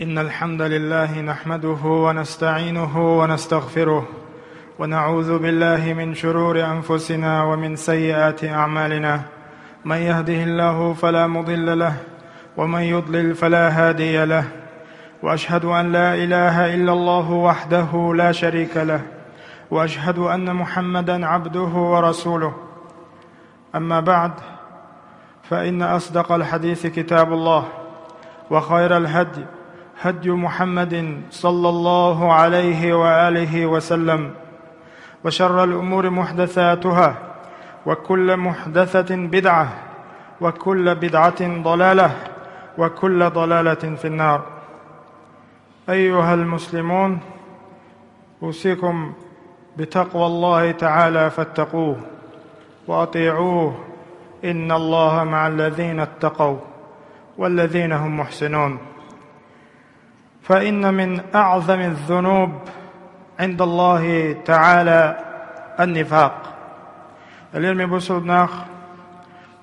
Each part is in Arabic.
إن الحمد لله نحمده ونستعينه ونستغفره ونعوذ بالله من شرور أنفسنا ومن سيئات أعمالنا. من يهده الله فلا مضل له ومن يضلل فلا هادي له، وأشهد أن لا إله إلا الله وحده لا شريك له، وأشهد أن محمدًا عبده ورسوله. أما بعد، فإن أصدق الحديث كتاب الله، وخير الهدي هدي محمد صلى الله عليه وآله وسلم، وشر الأمور محدثاتها، وكل محدثة بدعة، وكل بدعة ضلالة، وكل ضلالة في النار. أيها المسلمون، أوصيكم بتقوى الله تعالى فاتقوه وأطيعوه، إن الله مع الذين اتقوا والذين هم محسنون. فإن من أعظم الذنوب عند الله تعالى النفاق. اليوم بسودناخ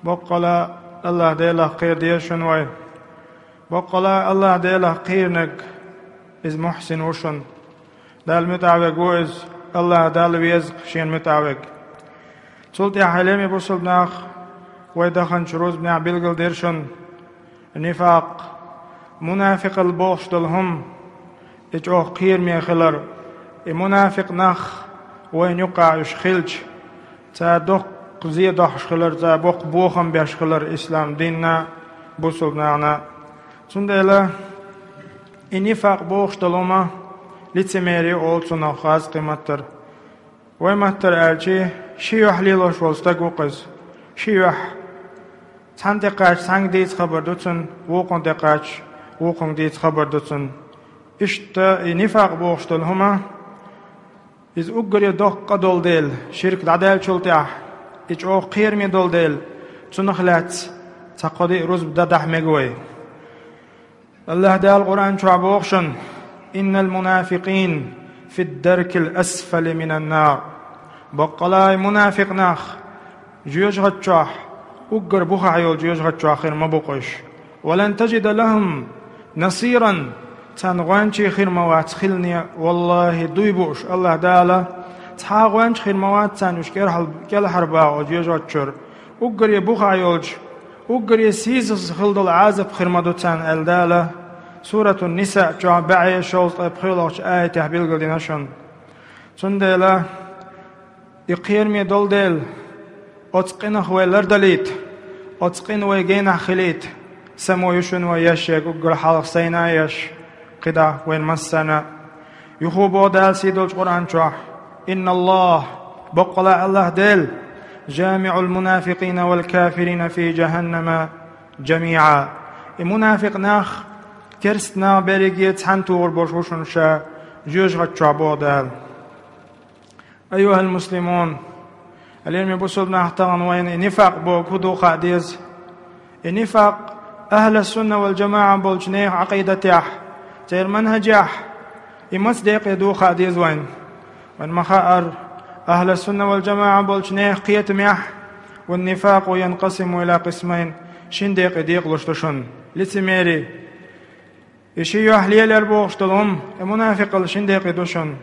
بقلا الله ديلا خير ديشن وي بقلا الله ديلا خيرنك إز محسن وشن دال متعوق وإز الله دال ويزق شين متعوق. سلطي حليمي بسودناخ ويدخن شروز بنع بلغل ديرشن النفاق منافق البوش دلهم اجوه قير ميخلر منافق نخ وين يقع يشخلج تا دوق زي دوخ شخلر تا بوق بوخم بيشخلر إسلام ديننا بوصلنا سندلا النفاق بوش دلهما لتميري أولسنا خاص قيمتر ويمتر ألشي شيوح ليلوش والستقوقز شيوح تان دقاش سانگ ديت خبر دوتن وقون دقاش وقون ديت خبر دوتن إشتا نفاق بوغشتل هما إز أقري دقا دول ديل شرك دعدال شلتاح إج أو قيرمي دول ديل تنخلات تقضي رزب دادح مقوي. الله دال القرآن شعب بوغشن إن المنافقين في الدرك الأسفل من النار. بقلاي منافق ناخ جيوش غتشاح أقر بوخ عيول جيوش غتشو آخر ما بوقش، ولن تجد لهم نصيرا تنغوانشي خير موات خلني والله دويبوش. الله دالا تحاغوانش خير موات تانوش كيل حربا جيوش غتشور أقر يبوخ عيولج أقر يسيزس خلد العازب خير مدو تان الدالا. سورة النساء جوا بعي شوز أبخيلوش آية تحبيل قلدناشون سندلا يقير مي دول ديل أتقنه ويلردليت أتقن ويجينا خليت سمو يشون ويشيك وقر حلق سينا يش قدا وين مسنا يخوبو دال سيدوش قرآن شوح إن الله بقلا الله ديل جامع المنافقين والكافرين في جهنم جميعا. المنافق ناخ كرستنا بريجيت حنتور بوشوشن شا جوش غتشعبو دال. أيها المسلمون، اليوم يبصلنا احتغن وين نفاق بو كدو قاديز النفاق أهل السنة والجماعة بولجنيه عقيدة يح تير منهج يح يمصدق يدو قاديز وين مخائر أهل السنة والجماعة بولجنيه قيتم يح. والنفاق ينقسم إلى قسمين شندق يديق لشتشن لتميري يشيو أهلية لربوغشتلهم المنافق الشندق يدوشن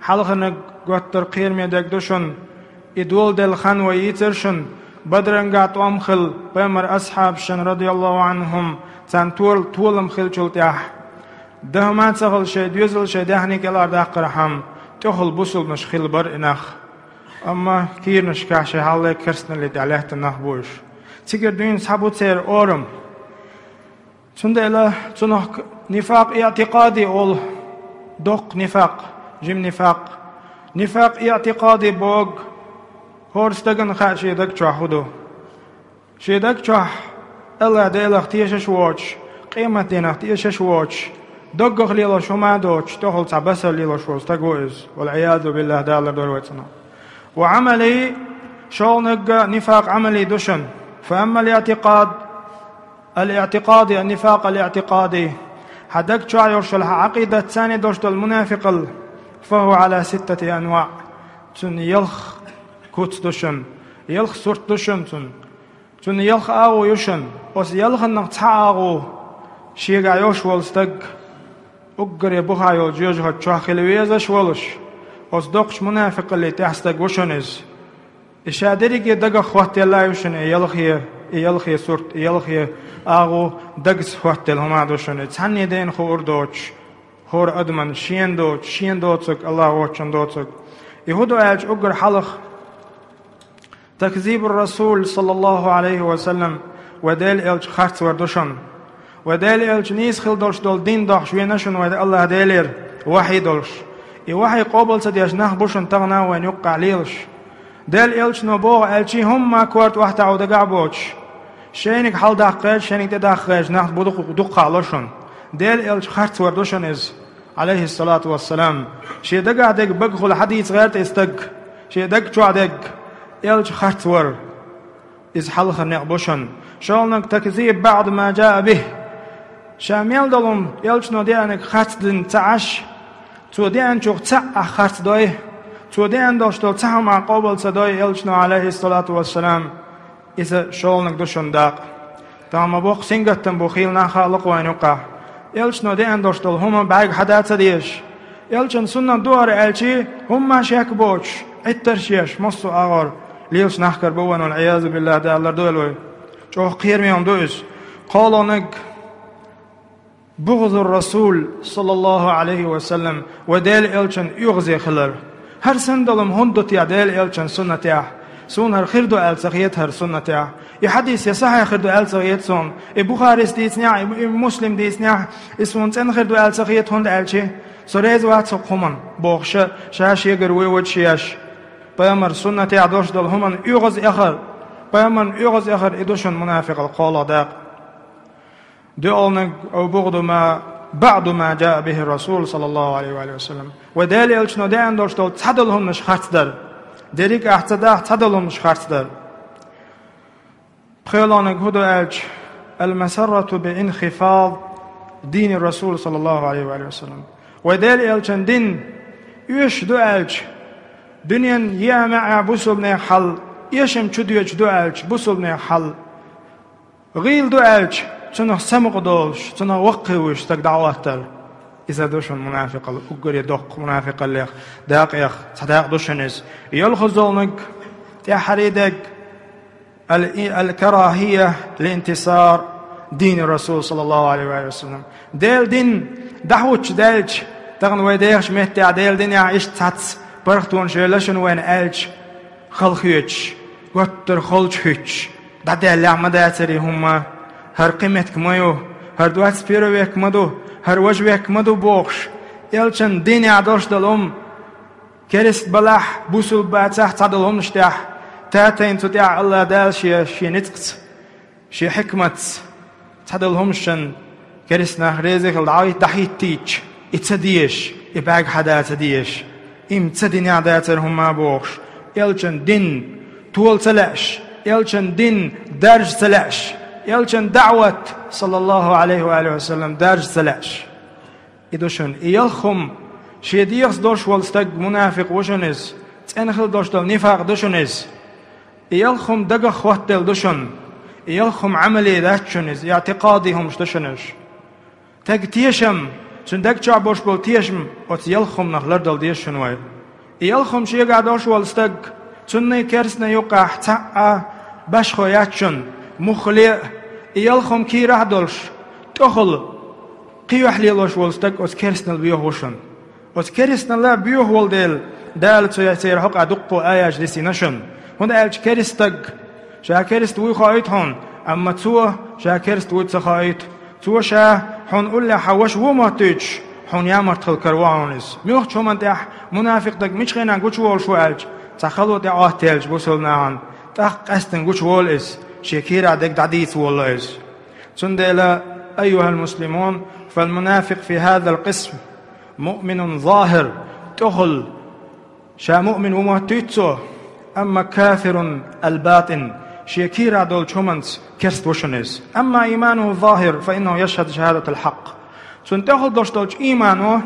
حلقنا قوتر قير ميدك دوشن إدول دل خان ويترشن بدرنقات وامخل بامر أصحاب شن رضي الله عنهم تان طول مخل شلتيح دهمات سخل شي ديوزل شي دهنك الأرداق رحم تخل بسل نشخل بر إناخ أما كير نشكاح شي حالي كرسنا اللي دعليه تنخبوش تيجر دوين صحبو تير أورم سندلا تنخ نفاق اعتقادي أول دق نفاق جم نفاق اعتقادي بوغ هورستغن خا شيدك تشاهدو شيدك تشاه الله ديلخ تيشش واتش قيمة دينخ تيشش واتش دقخ ليلا شما دوتش تخل تعبسر ليلا شوز تقويز والعياذ بالله دالر درويتنا. وعملي شغلنق نفاق عملي دوشن. فأما الاعتقادي النفاق الاعتقادي حدك تشاه يرشل عقيدة ثاني دوشت المنافق فهو على 6 أنواع. تن يلخ كوت دوشن يلخ سورت دوشن تن يلخ آغو يوشن وس يلخ نق تعاغو شيغا يوش والستق أجر بخايل جوجها تشاخل ويزش ولش أصدقش منافق اللي تحستق وشنز إشادريك دقا خوات الله وشن يلخي صورت يلخي آغو دقس خوات الهما دوشن تعني دين خو أردوش خور أدمن شين دوتسك الله وشن دوتسك يهودو ألج أجر حلق تكذيب الرسول صلى الله عليه وسلم ودال ألج خارت وردوشن ودال ألج نيس خل دولش دول دين دخش وينشن ود الله دالير وحي دولش وحي قابل سديش نخبوشن تغنا وين يقع ليلش دال ألج نبوغ ألجي هم ما كورت واحد عود قعبوش شينك حال دقيج شينك تدقيج نخ بدق علشن دال ألج خارت وردوشن إز عليه الصلاة والسلام شي دقا دق بقخل حديث غير تستق شي دق شو دق ألج خارت ور إز حلخ نقبوشن شالنك تكذيب بعد ما جاء به شامل دلهم ألج نوديانك خارت دن تعش توديان شوق تع خارت دوي توديان داشتل تع مع قابل صداي ألجنا عليه الصلاة والسلام إذا شالنك دوشن داق تام بوق سنجتن بخيلنا خالق وينقع ألجنا ديان داشتل هما بعد حدث ديش ألجن سنة دوار ألجي هما شيك بوش الترشيش مصو أغر ليش نحكر بوان والعياذ بالله دا الله دولوي شو قير ميهم دوش قالوا نك بغض الرسول صلى الله عليه وسلم ودال ألجن يغزي خلر هر سندلم هندت يا دال ألجن سنة سون خردو ألسخيت هر سنة يحديث يصح خردو ألسخيت سون بخاري ديسنيا مسلم ديسنيا اسمون سن خردو ألسخيت هند ألشي سريز وات سقمن بوخش شاش يجر ويود شياش بيامر سنة عدوش دل همن يغز آخر بيامر يغز آخر إدوشن منافق القال داق دولنك أو بغض ما بعد ما جاء به الرسول صلى الله عليه وآله وسلم ودالي ألشنو دان دوش دول تحدلهم نش خارت در دريك احتدا تحدلهم نش خارت در بخيلانك هدو ألش المسرة بانخفاض دين الرسول صلى الله عليه وآله وسلم ودالي ألشن دين يش دو ألش دنيا يامع بوسلنا حل يشم تشديج دو ألش بوسلنا حل غيل دو ألش تنه سمق دولش تنه وقوش تك دعواتر إذا دوش المنافق الأجر يدق منافق اللي داق يخ صداق دوشنز يلخزونك تحريدك الكراهية لانتصار دين الرسول صلى الله عليه وآله وسلم ديل دين دعوتش دالش تغن ويديش مهتع ديل دين يعيش تاتس برختون شيلشن وين ألش خلخيتش قطر خلچهش دادي اللي عمداتري هما هر قيمتك مايو هر دوات سبيرويك مدو هر وجويك مدو بوخش يلچن ديني عدوش دلهم كريست بلاح بوسل باتاح تعدلهم نشتاح تاتين تدع الله دال شي نتقت شي حكمة تعدلهم شن كريست نخريزك الدعاية دحيت تيج اتسديش اباق حدا تديش تديني عداتر هما بوخش يلچن دين طول سلاش يلچن دين درج سلاش يلچن دعوة صلى الله عليه وآله وسلم درج سلاش إدوشن يلخم شيديخس دوش والستق منافق وشنز تنخل دوش دل نفاق دوشنز يلخم دقا خوات دل دوشن يلخم عملي داتشنز اعتقادهم دوشنز تق تيشم چن دق چعبوش بول تيشم وت يلخم نخلر دل ديشن وي يلخم شيقا دوش والستق چن كرسنا يقع تعا باش خوياتشن مخلي يلخم كي راح دولش تخل قيوح ليلوش والستق وت كرسنا البيوه وشن وت كرسنا لا بيوه والديل دال تسير حق ادقو اياج ديسينشن هون الج كرستق شا كرست وي خايت هون اما تو شا كرست وي تخايت تو شا هون الا حوش وما تيج هون يامر تلكروانس ميخ چومنتح منافق دق مش خينا گوچ ول شو الج تخلو دعاه تلج بوسلنان تخ قستن گوچ ول اس شكيرا دق دعديت والله سندلا ايها المسلمون فالمنافق في هذا القسم مؤمن ظاهر تخل شا مؤمن وما تيتسو أما كافر الباطن شيكيرا دول چومنس كرست وشنز أما إيمانه ظاهر فإنه يشهد شهادة الحق سنتخل دوش دولش إيمانه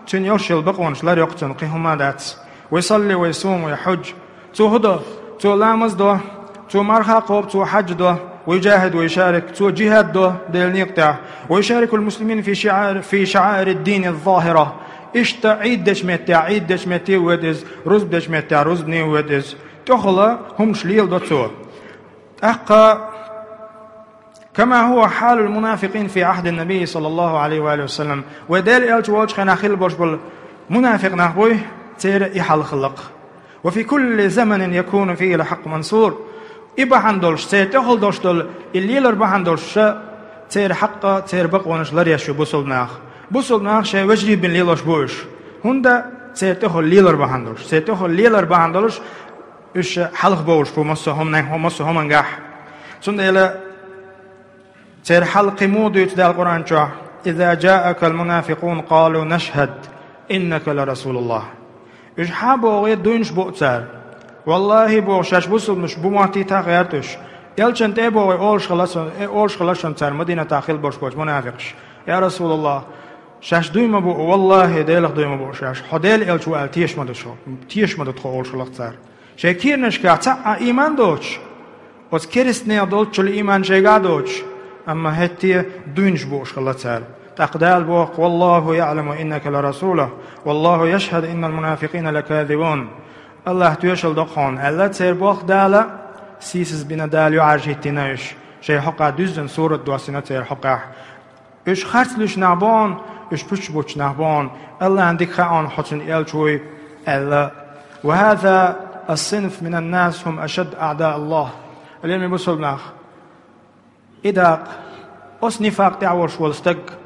تن يوشل بقونش لا يقتن قيهما داتس ويصلي ويصوم ويحج تو هدو تو لامز دو تو مرخا قوب تو حج دو ويجاهد ويشارك تو جهاد دو ديل نيقطع ويشارك المسلمين في شعائر الدين الظاهرة إشتا عيد دش متي ودز رزب دش متي رزب ني ودز تخلا هم شليل دوتسو أحقا كما هو حال المنافقين في عهد النبي صلى الله عليه وآله وسلم وديل إلج والج خناخيل برش بالمنافق نحبوه تير إحال خلق وفي كل زمن يكون فيه لحق منصور إبحان دولش تير تخل دوش دول الليلر بحان دولش تير حقا تير بقوانش لريشو بوصل ناخ شيء وجري بن ليلوش بوش هندا تير تخل ليلر بحان دولش تير تخل ليلر بحان دولش إيش حلق بوش بو مصو هم نجاح سند تير حلق مود يتدى القرآن شو إذا جاءك المنافقون قالوا نشهد إنك لرسول الله إيش حابوا غير دونش بوتسار والله بوشاش بوصل مش بوماتي تغيرتش يلشن تبوا أولش خلاصن تار مدينة تأخيل برش منافقش يا رسول الله شاش دويما بو والله ديلك دويما بو شاش حديل إلشو تيش مدد خو أولش خلاص تار شكير نشكا تا إيمان دوش وز كريستني دوش الإيمان شيء دوش أما هتي دونش بوش خلاص تار تقدال بوق والله يعلم إنك لرسوله والله يشهد إن المنافقين لكاذبون الله تيشل دقون الله تسير بوق دالا سيسز بنا دال يعرجيتناش شيء حقا düzden سورة دواسنا تسير حقا إش خرسلش نعبان إش بوش نعبان الله عندك خان حسن إلشوي الله وهذا الصنف من الناس هم أشد أعداء الله اليوم يبصل ناخ إذا أصنفاق تعورش والستق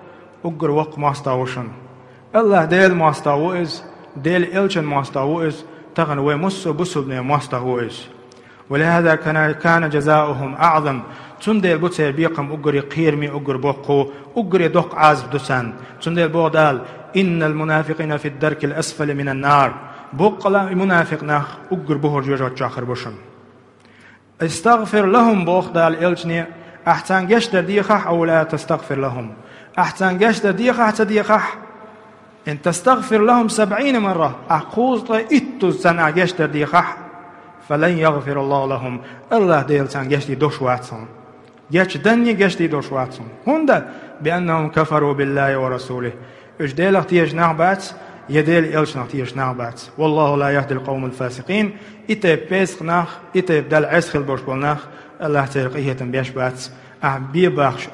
أقر وق ماستاوشن الله ديل ماستاوئز ديل إلشن ماستاوئز تغن ومسو بسبني ماستاوئز ولهذا كان جزاؤهم أعظم تندل بوتير بيقم أقر قيرمي أقر بوقو أقر دق عازب دوسان تندل بودال إن المنافقين في الدرك الأسفل من النار بوقلا منافق ناخ أقر بوهر جوجات جاخر بوشن استغفر لهم بوقدال إلشني أحسن جشتر ديخح أو لا تستغفر لهم أحسن جشتر ديخح تديخح إن تستغفر لهم 70 مرة أقوز إتو سنة جشتر ديخح فلن يغفر الله لهم الله ديل سان جشتي دوش واتسون جش دني جشتي دوش واتسون هندا بأنهم كفروا بالله ورسوله إش ديل اختيج نعبات يديل إلش نختيج نعبات والله لا يهدي القوم الفاسقين إتب بيسق ناخ إتب دل عسخل برش بالناخ الله ترقيه تنبيش بات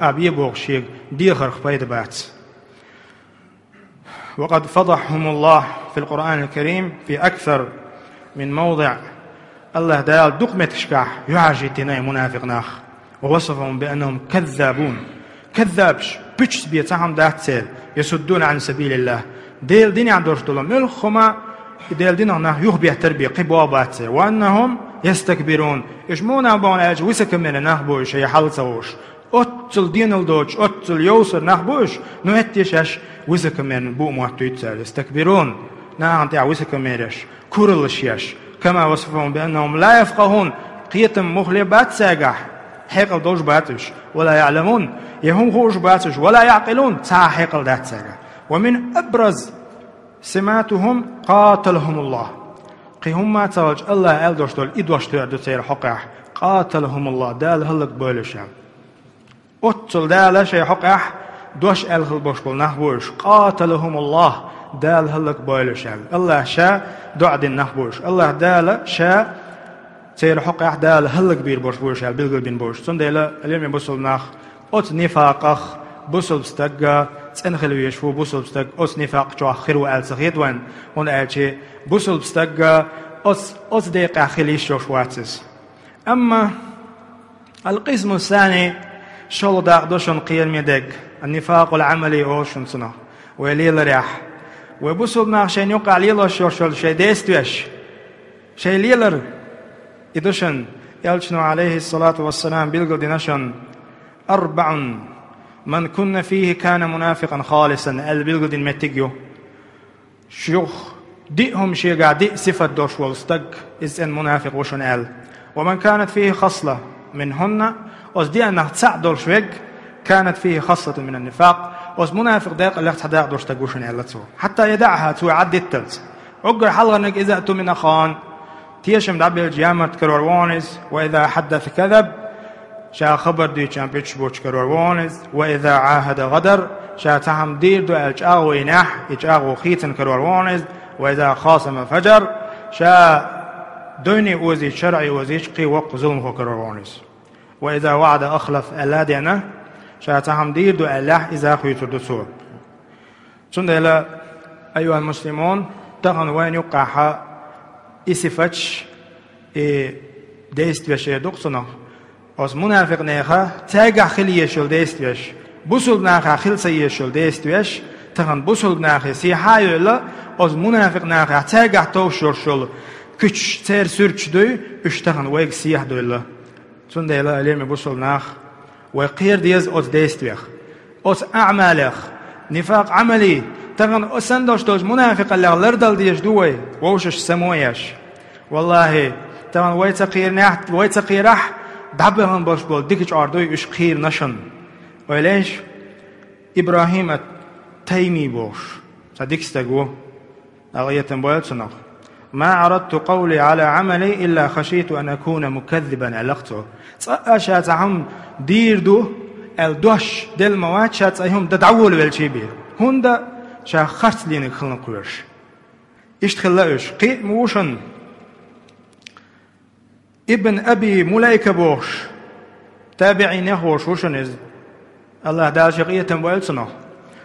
أبي بوغشيق ديخر خبيد بات وقد فضحهم الله في القرآن الكريم في أكثر من موضع الله دال دقمت شكاح يعجيتنا منافق ناخ ووصفهم بأنهم كذابون كذابش بيتش بيتهم دات سيل يسدون عن سبيل الله ديل دين عن دورش دولم ملخما ديل دين عنا يخبيه تربية قبوابات وأنهم يستكبرون إجمونا بون أج ويسكمنا نخبوش هي حلصوش أتل دين الدوش أتل يوصر نخبوش نهتيش ويسكمنا بو مواتو يتسال يستكبرون نعم تاع ويسكمناش كورلشياش كما وصفهم بأنهم لا يفقهون قيتم مخلبات ساقح حقل دوش باتش ولا يعلمون يهم خوش باتش ولا يعقلون تا حقل دات ساقح ومن أبرز سماتهم قاتلهم الله قيهم ما تولج الله ألدوش دول إدوش دو تير حقح قاتلهم الله دال هلق بولشام أتل دال شي حقح دوش ألخل بوش بول نحبوش قاتلهم الله دال هلق بولشام الله شا دعد النحبوش الله دال شا تير حقح دال هلق بير بوش بوشال بلغل بين بوش سنديلا اليوم بوصل ناخ أت نفاقخ بوصل بستقى تنخلو يشفو بوصل بستق أت نفاق جو أخرو ألسخيد وان هون ألشي بوصل بستقى أت ديق أخليش جو شواتس أما القسم الثاني شلو داق دوشن قيل ميدق النفاق العملي أوشن سنة ويليل ريح وبوصل ناخ شين يوقع ليلو شوشل شي ديستوش شي ليلر إدوشن يلشنو عليه الصلاة والسلام بيلقل دينشن 4 من كنا فيه كان منافقا خالصا البيلقل دين متجيو شيوخ ديهم شيقا دي صفة دوش والستق إذن منافق وشن ومن كانت فيه خصلة منهن وزدي أنه تسعدل شويق كانت فيه خصلة من النفاق وز منافق داق اللي تحداق دوش تقوشن حتى يدعها تو عدي التلت عقر حلغنك إذا أتو من أخان تيشم دعبي الجيامة كروروانز وإذا حدث كذب شا خبر دي كان بيتش بوش كرور وانز وإذا عاهد غدر شا تهم دير دو الجاغو إناح إجاغو خيتن كرور وانز وإذا خاصم فجر شا دوني وزي شرعي وزي قي وق ظلم كرور وانز وإذا وعد أخلف ألادنا شا تهم دير دو الله إذا خيتر دو سور سندلا أيها المسلمون تغن وين يقع إسفتش ديست بشي دقصنا از منافق نخا تاگه خیلی شل دستیش بسول نخا خیل سی شل دستیش تهان بسول نخا سی حیالا از منافق نخا تاگه توشر شل کچ تر سرچ دوی اشتهان ویگ سیاه دویلا چون دیلا علیم بسول نخ وقیر دیز از دستیخ از اعمالخ نفاق عملی تهان اسنداش دوز منافق اللي لردل دیش دوی ووشش سمویش والله تهان ويتقير نحت ويتقيرح دعبهم باش بول ديكش عردوي اش خير نشن وليش ابراهيم التيمي بوش صديق استقو اغية بويلتنا ما عرضت قولي على عملي الا خشيت ان اكون مكذبا علقته شات عم ديردو الدوش دل مواد شات ايهم ددعول بالشيبي هوندا شا خرت لين خلنا قوش اشتخلاش قي موشن ابن أبي ملايكة بوش تابعي نخوش وشنز الله دال شقية ويلسنه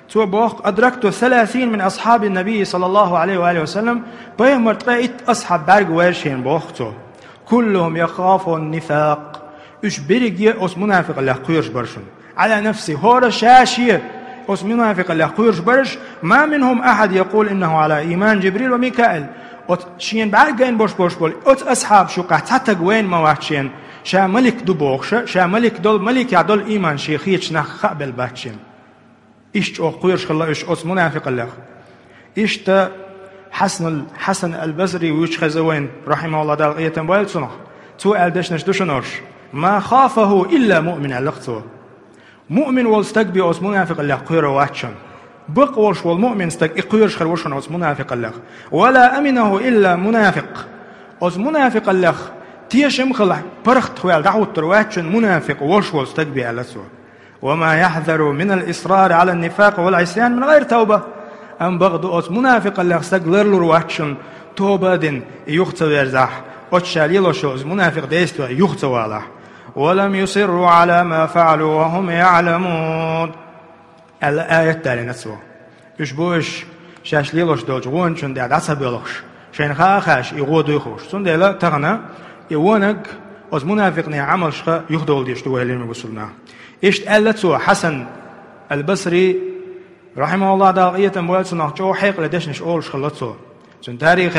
تو بوخ أدركت 30 من أصحاب النبي صلى الله عليه وآله وسلم بهم مرتقيت أصحاب برق ويرشين بوختو كلهم يخافوا النفاق إش برقية أس منافق الله قيرش برشن على نفسي هورا شاشية أس منافق الله قيرش برش ما منهم أحد يقول إنه على إيمان جبريل وميكائيل ات شين بعجين بوش بول ات أصحاب شو قطعت جوين ما وحشين شا ملك دو بوخش شا ملك دول ملك يعدل إيمان شيخيش نخ قبل باتشين إيش أو قيرش خلا إيش أس منافق الله إيش تا حسن البصري ويش خزوين رحمه الله دال قيتن بايل صنع تو ألدشنش دوشنورش ما خافه إلا مؤمن علقته مؤمن والستقبي أس منافق الله قير واتشن بقوش والمؤمن استك إقيرش خروشن أس منافق الله ولا أمنه إلا منافق أس منافق الله تيشم خلح برخت خوال دعوة ترواتشن منافق وش واستك بألسوا وما يحذر من الإصرار على النفاق والعصيان من غير توبة أم بغض أس منافق الله استقلر لرواتشن توبة دين يختو يرزح أتشاليلو شوز منافق ديستو يختو الله ولم يصروا على ما فعلوا وهم يعلمون الآية التالية نسوه يشبوش شاش ليلوش دوج وون شون دي عدسة بيلوش شين خاخاش يغودو يخوش سون دي لا تغنى يوونك از منافقني عمل شخا يخدول ديش دوه اللي بسولنا إشت ألتسو حسن البصري رحمه الله داغية موالسو جو حيق لدشنش أول شخلتسو سون تاريخ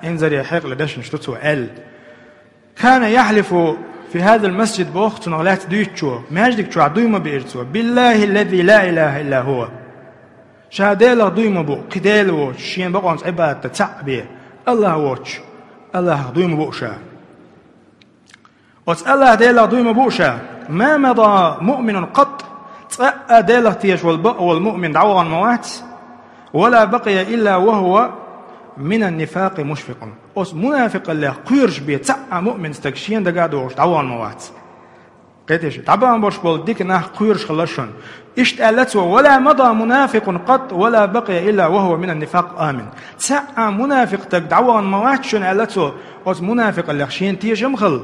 انزل حيق لدشنش تتسو كان يحلف في هذا المسجد بوقت نغلات دويتشو ماجدك شو عدويمة بإرتسو بالله الذي لا إله إلا هو شهادة دويمة بو قدال ووش شين بقونس عبادة تعبير الله ووش الله دويمة بوشا وتس الله ديلا دويمة بوشا ما مضى مؤمن قط تسأ ديلا تيش والمؤمن دعوان موات ولا بقي إلا وهو من النفاق مشفق أس منافق الله قيرش بيتسع مؤمن استكشين دقادوش دعوان موات قيتش طبعا باش بول ديك نح قيرش خلشون اشت ألتو ولا مضى منافق قط ولا بقي إلا وهو من النفاق آمن تسع منافق تك دعوان موات شون ألتو أس منافق الله خشين تيش مخل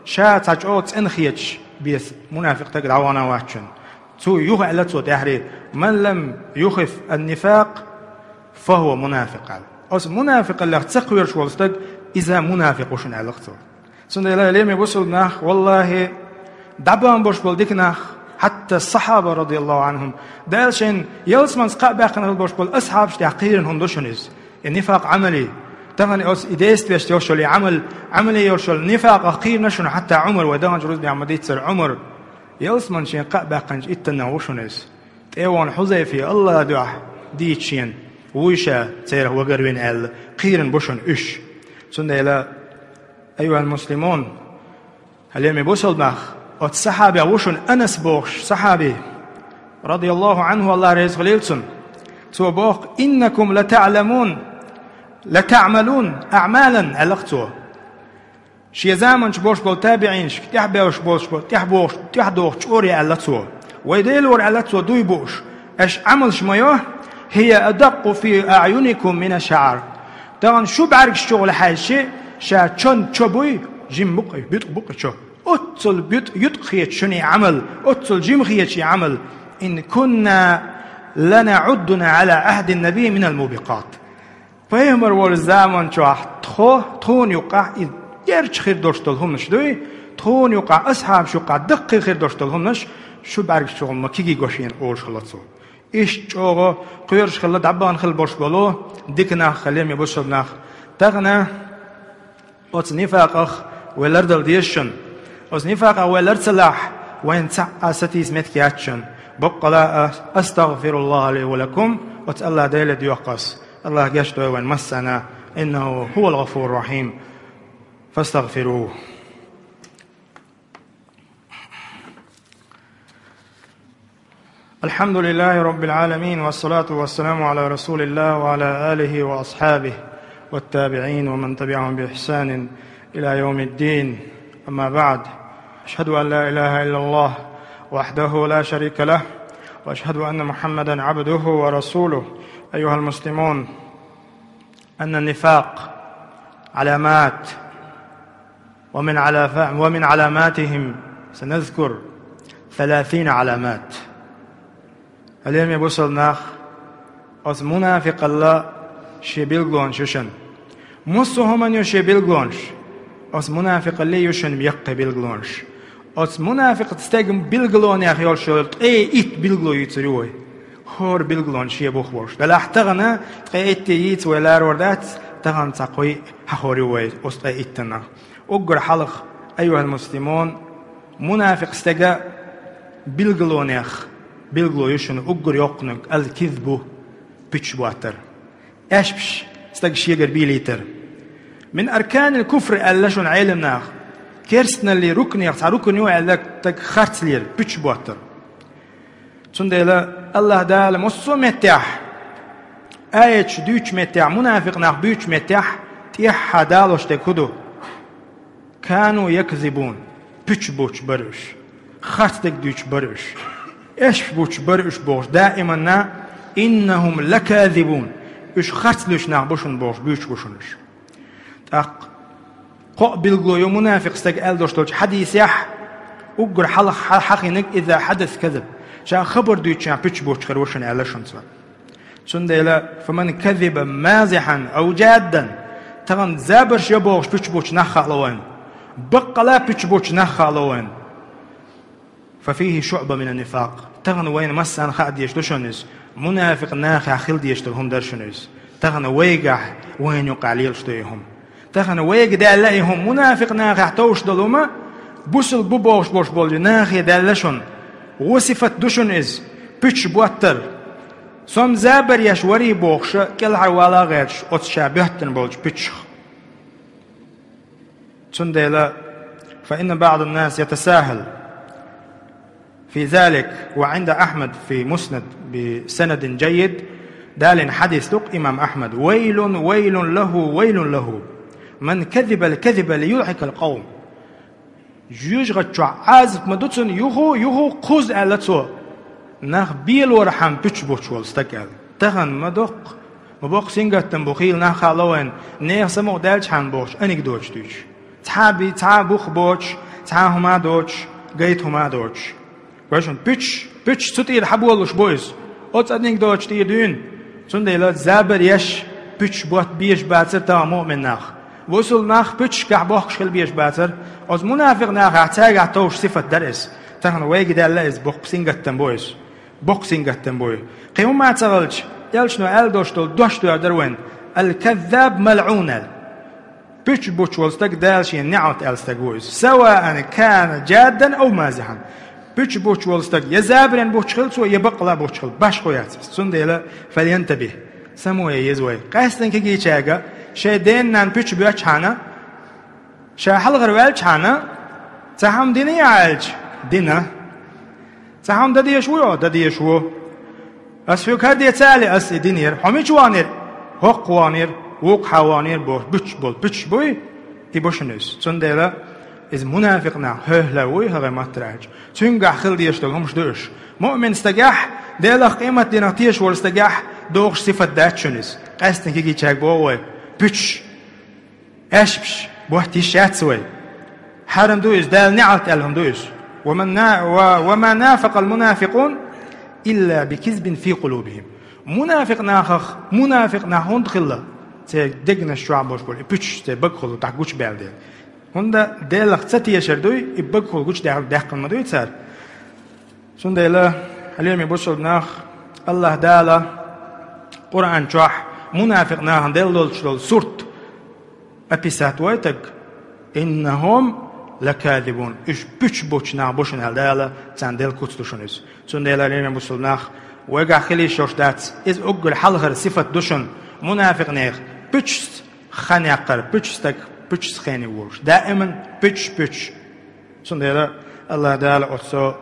شا تجعوت انخيتش بيس منافق تك دعوان موات شون تو يوخ ألتو تحرير من لم يخف النفاق فهو منافق أس منافق اللي تقوير شو الستق إذا منافق وشن علاقته سند الله ليه بوصل ناخ والله دعبان برش بولديك ناخ حتى الصحابة رضي الله عنهم دالشين يلسمن سقاء باقنا البرش بول أصحاب شتعقيرن هندوشنيز النفاق عملي تغني أس إديست بيش يوشل عملي يوشل نفاق أخير نشن حتى عمر ودان جروز بعمدية سر عمر يلسمن شين قاء باقنج إتناوشنيز تيوان حزيفي الله دعا ديتشين ويشا تيره وقروين ال قيرن بوشن إش سندلا أيها المسلمون هل يمي بوصل باخ أت صحابي وشن أنس بوش صحابي رضي الله عنه الله رئيس غليلسن تو بوخ إنكم لتعملون أعمالا علقتو شي زمن بوش بول تابعينش تحبوش بوش بول تحدوش توري على تو ويديلور على تو دوي بوش اش عمل شميوه هي ادق في اعينكم من الشعر طبعا شو بعرق الشغل حاجه شا تشون تشوبوي جيم بقي بيت بقي شو اتل بيت يتخيت شني عمل اتل جيم خيت شي عمل ان كنا لنعدنا على عهد النبي من الموبقات فيمر والزمن شو تخون يقع يرش خير دوشتلهم نش دوي تخون يقع اصحاب شو قع دق خير دوشتلهم نش شو بعرق الشغل ما كيجي قوشين اورش خلصو ايش جوغو قيرش خلا دعبان خل برش بولو ديكنا خليم يبوشبناخ تغنا اوت نفاقخ ولردل ديشن اوت نفاق ولرد سلاح وين تسع ستيس متكياتشن بقلا استغفر الله لي ولكم اوت الله ديل ديوقس الله يشتوي وين مسنا انه هو الغفور الرحيم فاستغفروه. الحمد لله رب العالمين والصلاة والسلام على رسول الله وعلى آله وأصحابه والتابعين ومن تبعهم بإحسان إلى يوم الدين. أما بعد، أشهد أن لا إله إلا الله وحده لا شريك له وأشهد أن محمدا عبده ورسوله. أيها المسلمون، أن النفاق علامات، ومن علاماتهم سنذكر 30 علامات. اليوم يبصل ناخ أز منافق الله شبيلغون شوشن مصهم يو بيلغونش أز منافق الله يوشن بيق بيلغونش أز منافق تستجم بيلغلون يا خيال شرط إيت بيلغلو يتروي هور بيلغلون شيء بخورش دل احتغنا إيت يت ولا روردات تغن تقوي هوري وي أست إيتنا أجر حلق. أيها المسلمون، منافق استجا بيلغلون يخ بيلغلو يشن أجر يقنق الكذب بيتشواتر أشبش استجشيجر بيليتر من أركان الكفر ألشون علمنا كيرسنا اللي ركن يقطع ركن يوع لك تخرت لير بيتشواتر تندلا الله دال مصو متاح آية دوش متاح منافق ناخ بيتش متاح تيح حدالوش تكدو كانوا يكذبون بيتش بوش برش خرت تك دوش برش إيش بوش برش بوش دائما إنهم لكاذبون إيش خرتلوش نعبوشن بوش بيوش بوشنش تاق قابل قلو منافق استق ألدوش توش حديث يح أقر حقينك إذا حدث كذب شا خبر دوش بيش بوش خروشن ألشن سوا سندلا فمن كذب مازحا أو جادا تغن زابرش يبوش بيش بوش نخالوين بقلا بيش بوش نخالوين ففيه شعبة من النفاق تغن وين مسان خاد يشتشونيس منافق ناخي خلد يشتهم درشونيس تغن ويقع وين يقع ليلشتيهم تغن ويق دالهم منافق ناخي حتوش دلوما بوسل بوبوش بوش بولي ناخي دالشون وصفت دشونيس بيتش بواتر سوم زابر يشوري بوخش كل حوالا غيرش اتشابهتن بولش بيتش تندلا فإن بعض الناس يتساهل في ذلك. وعند أحمد في مسند بسند جيد دال حديث لق إمام أحمد ويل ويل له ويل له من كذب الكذب ليضحك القوم جوجغت عازف مدوتن يهو قوز ألتو ناخ بيل ورحم بيتش بوشول استقال تغن مدوق مبوق سينغتن بخيل ناخ علوين نيخ سمو دالش حان بوش أنيك دوش دوش تعبوخ بوش تعاهما دوش قيتهما دوش وشون بيتش ستير حبولش بويس أتصدق دوش تيدين سندلا زابر يش بيتش بوت بيش باتر تا مؤمن ناخ وصل ناخ بيتش كعبوخش خل بيش باتر از منافق ناخ احتاج عطوش صفة درس تهنا ويجي دالله بوكسينغتن بويس بوكسينغتن بوي قيوم ما تغلش يلشنو ألدوشتول دوشتو دروين الكذاب ملعون بيتش بوتش والستك دالشين نعوت ألستقويس سواء كان جادا أو مازحا بيتش بوتش والستك يزابرين بوتش خلصو يبقلا بوتش خل باش خويات سنديلا فلينتبه سموه يزوي قاستن كي شاغا شيدين نان بيتش بيوتش هانا شاحل غروالش هانا تهم ديني عالج دينا تهم ددي شو أسفيك هدي تالي أس دينير حمي جوانير هق وانير وق حوانير بوش بيتش بول بيتش بوي İboşunuz. Sondela iz munafiqna höhlawi hagamattraj. Çüngah khil diyiştog humş duş. Mu'min istagah delaq qimat dina tiyeş wol istagah doğuş sifat datçunuz. Qastin ki geçak boy. Büç. Eşbş. Bu ihtişat soy. حرم دويس دال نعت لهم دويس وما نافق المنافقون إلا بكذب في قلوبهم منافق ناخون خلا تدقنا الشعب باش بقول بيتش تبقخل تحقوش بالدي هوندا دال قصتي يشردوي يبقخل قوش داخل ما دوي صار سون دالا اليوم يبوشل ناخ الله دالا قرآن شرح منافق ناخن دال دول سورت أبيسات ويتك إنهم لكاذبون إيش بيش بوشنا بوشن هالدالا تاندل كوتشونيس سون دالا اليوم يبوشل ناخ ويقع خلي شوش دات إز أقول حلغر صفة دوشن منافق نيخ بيش خانيقر بيش خاني وورش دائما بيش سون دالا الله دالا أتسو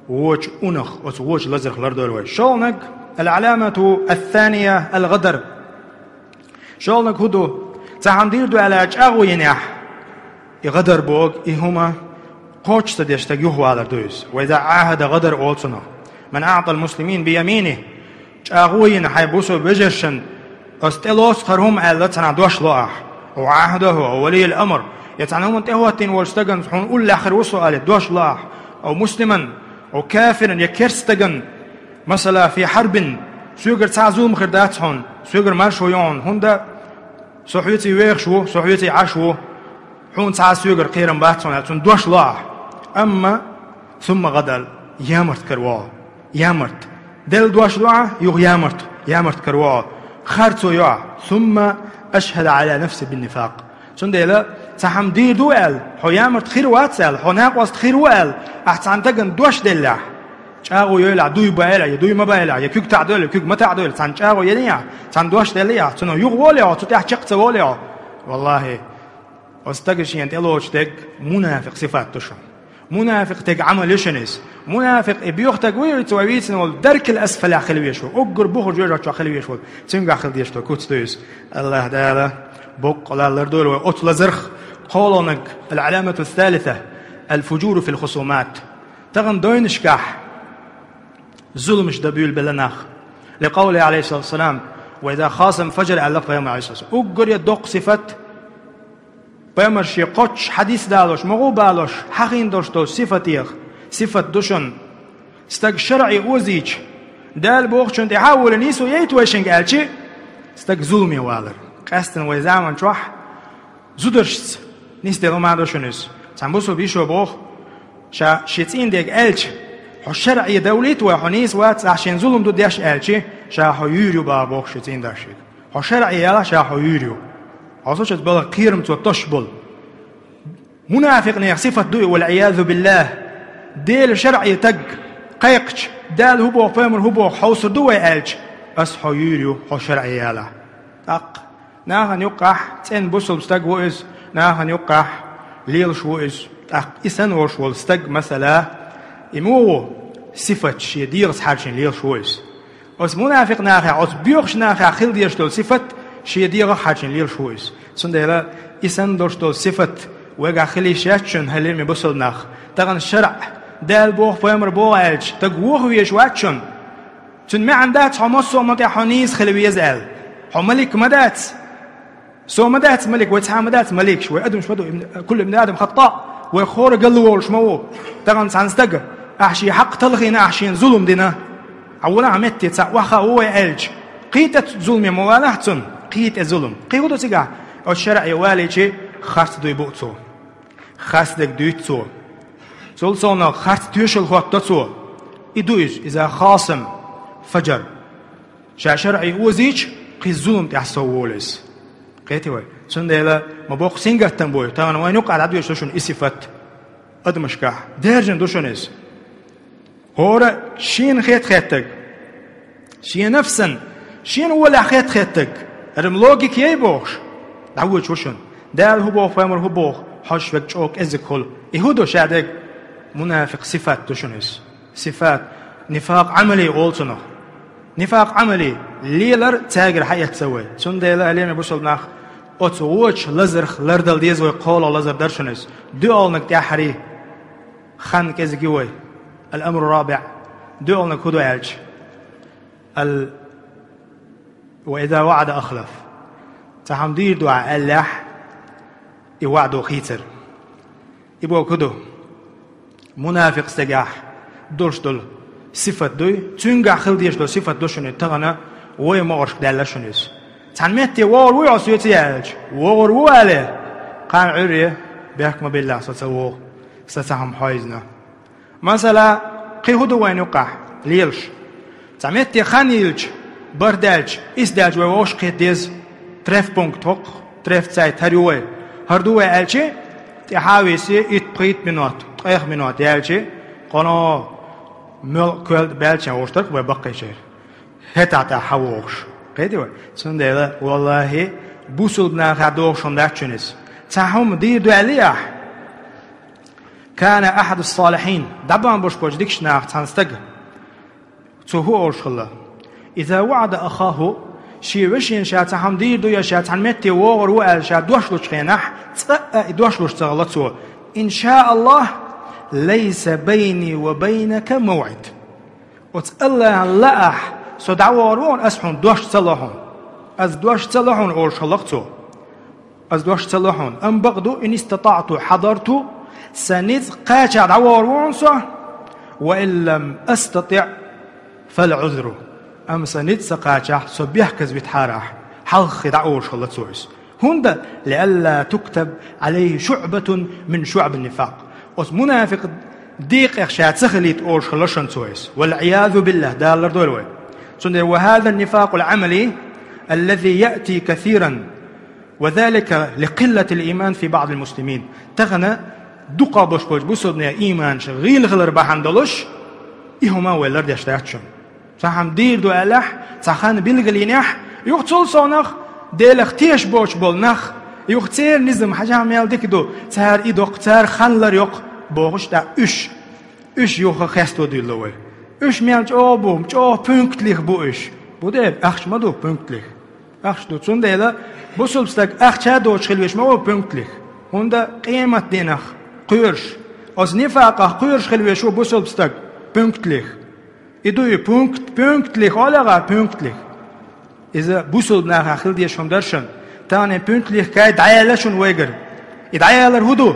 ووش أنخ أتسو ووش لزرخ لردولوي شولنك العلامة الثانية الغدر شولنك هدو تحمدير دو على أجاغو ينيح يغدر بوغ إهما قوش تديشتك يهو على دويس وإذا عاهد غدر أولسنا من أعطى المسلمين بيمينه أغوين حيبوسوا بجرشن أستلوس خرهم على تنادوش لأح وعاهده ولي الأمر يتعنون تهوتين والستغن حون أول آخر وصوا على دوش لأح أو مسلما أو كافرا يكرستغن مثلا في حرب سوغر تعزوم خرداتهم سوغر مرشويون هندا صحيتي ويخشو صحيتي عشو حون تعسوغر قيرن باتهم على دوش لأح أما ثم غدل يامرت كرواه يامرت دل دوش دعاء يغ يامرت كرواه خارتو يع ثم أشهد على نفسي بالنفاق سندلا تحمدير دوال حو يامرت خير واتسال حو ناقوست خير وال أحسن تجن دوش دلع شاغو يلع دوي بايلع يدوي ما بايلع يكوك تعدل يكوك ما تعدل تان شاغو يليع تان دوش دلع تنو يغ ولع تتح شقت ولع والله استجش ينتلوش تك منافق صفات تشم منافق تك عمل يشنس منافق بيختك ويرت ويتن والدرك الأسفل أخلي يشوا أجر بخرج يرجع أخلي يشوا تنجح أخلي يشوا كوتستويس الله دالا بق الله لردول وأطل زرخ قولنك العلامة الثالثة الفجور في الخصومات تغن دوينش كح ظلمش دبيل بلناخ لقوله عليه الصلاة والسلام وإذا خاصم فجر على لفظ يوم عليه الصلاة والسلام أجر يدق صفة بيمرشي قطش حديث دالوش مغو بالوش حقين دوشتو صفتيخ صفة دوشن استق شرعي اوزيج دال بوخشن تحاول نيسو يتوشنج الشي استق ظلمي والر قاستن وزامن تروح زودرشت نيستلو ما دوشنس سامبوسو بيشو بوخ شا شيتين ديك الش حو شرعي دوليت وحنيس وات عشان ظلم دو ديش الشي شا حو يوريو با بوخ شيتين داشيك حو شرعي يلا شا حو يوريو عصوش بلا قيرم توتشبل منافق نيخ صفة دوي والعياذ بالله ديل شرعي تق قيقش دال هبو فامر هبو حوص دوي ألج أصحو يوريو حو شرعي يالا أق ناهن يقح تين بوصل استق وإز ناهن يقح ليل شوئز أق إسان وشوال استق مثلا إمو صفة شي ديرس حارشين ليل شوئز أس منافق ناخي أس بيوخش ناخي خيل ديرشتول صفة شي ديرا حارشين ليل شوئز سندلا إسان دورشتول صفة وقع خلي شاتشن هلمي بوصل ناخ تغن الشرع دال بوخ فامر بوالج تقوه ويشواتشن تن ما عندات حمص ومتى حنيس خلي يزعل حملك مدات سو مدات ملك وتسعى مدات ملك شوي ادم شو كل ابن ادم خطاء ويخور قال له شمو تغن سانستق احشي حق تلغينا احشي ظلم دينا اولا عمتي تسع وخا هو الج قيت ظلم موالهتن قيت ظلم قيودو تيغا او الشرع يوالي شي خاص دو يبوتسو خاص دك دويتسو سولسونا خاص تيشل خواتسو إدويش إذا خاصم فجر شرعي وزيج قي الظلم تحسوولس قيتي وي سندلا ما بوق سينغتن بوي تانا وين يقع عدويش دوشن إسفت أدمشكح ديرجن دوشنس هورا شين خيتك شين نفسا شين ولا خيتك رملوجيك يبوش دعوت وشن دال هبو فامر هبو حش وجوك ازكول يهودو شادك منافق صفات دوشنس صفات نفاق عملي قولتنا نفاق عملي ليلر تاجر حياة سوي سندلا علينا بوصل ناخ أتوش لزرخ لردل ديز ويقول لزر درشنس دولنك تحري خان كزجوي. الأمر الرابع دولنك هدو عالج وإذا وعد أخلف. تحمدير دعاء الله يوعدو خيتر يبقى كدو منافق استجاح دولش دول صفة دوي تنجح خلديش دول صفة دوشني تغنى وي مغرش دالة شنيس تعنمتي وور وي عصيتي عالج وور وعليه قان عريه بيحكم بالله ستسوق ستهم حايزنا مثلا قي هدو وين يقع ليلش تعنمتي خانيلج بردالج إسدالج ويوش قيديز تريف بونك توق تريف تسايت هريوي هردوي عالجي تحاويسي إتبقيت منوات تقيخ منوات يالجي قانو مل كولد بالشان وشترك وبقي شيء هتا تحوش قيدوا سندلا والله بوسل بنا خدوش شنداتشنس تهم دي دواليح كان أحد الصالحين دبان بوش ديكش ناخ تنستق تهو أورشخلا إذا وعد أخاه شي وشين شا تهم دي دويا شا تنمتي وغر وقال شا دوشلوش خيناح دوشلوش تغلطو إن شاء الله ليس بيني وبينك موعد وتقلها لأح سدعوارون أسحون دوش تصلحون أز دوش تصلحون أول شلقتو أز دوش تصلحون أم بغدو إن استطعت حضرت سنت قاچع دعوارون صح وإن لم أستطع فالعذر أم سنت سقاچع سبيح كذبت حارح حلخ دعوار شلقتوس هند لألا تكتب عليه شعبة من شعب النفاق أس منافق ديق إخشات سخليت أورش خلشن تويس والعياذ بالله دالر دولوي وهذا النفاق العملي الذي يأتي كثيرا وذلك لقلة الإيمان في بعض المسلمين تغنى دقا بوش بوصدنا إيمان شغيل غلر بحندلش إهما ويلر ديشتاتشم سحم دير دو ألح سخان بلغلينح يقتل صونخ ديلخ تيش بوش بولنخ يختار نظام حاجة ميل دكدو تار إدو قتار خانلر يق بوش دا إش يوخ خستو ديلوي إش ميل جو بوم جو punktlich بو إش بوده أخش ما دو punktlich أخش دو تون ديلا بوصل بستك أخش هادو تشخلوش ما هو punktlich هوندا قيمة دينخ قيرش أز نفاقه قيرش خلوش هو بوصل بستك punktlich إدو punktlich على punktlich إذا بوصل بنا خل ديش هم درشن تاني punktlichkeit عيالشون ويجر إدعيالر هدو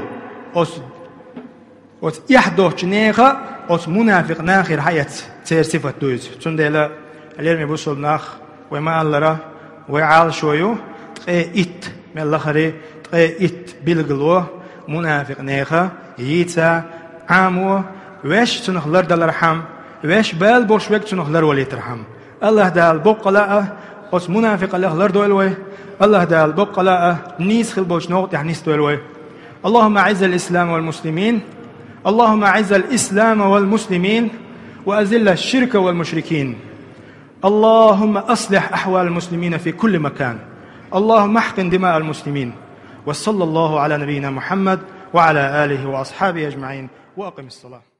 أس يحدوش نيخا أس منافق ناخر حياة تير صفة دوز تندلا اليوم بوصل ناخ وما الله وعال شويو تقي إت من الآخر تقي إت بلغلو منافق نيخا يتا عامو ويش تنخلر دل رحم ويش بال بوش ويك تنخلر ولي ترحم الله دال بقلاء أس منافق الله لر دولوي الله دال بقلاء نيس خل بوش نوت يعني دولوي اللهم أعز الإسلام والمسلمين اللهم أعز الإسلام والمسلمين وأذل الشرك والمشركين اللهم أصلح أحوال المسلمين في كل مكان اللهم احقن دماء المسلمين وصلى الله على نبينا محمد وعلى آله وأصحابه أجمعين وأقم الصلاة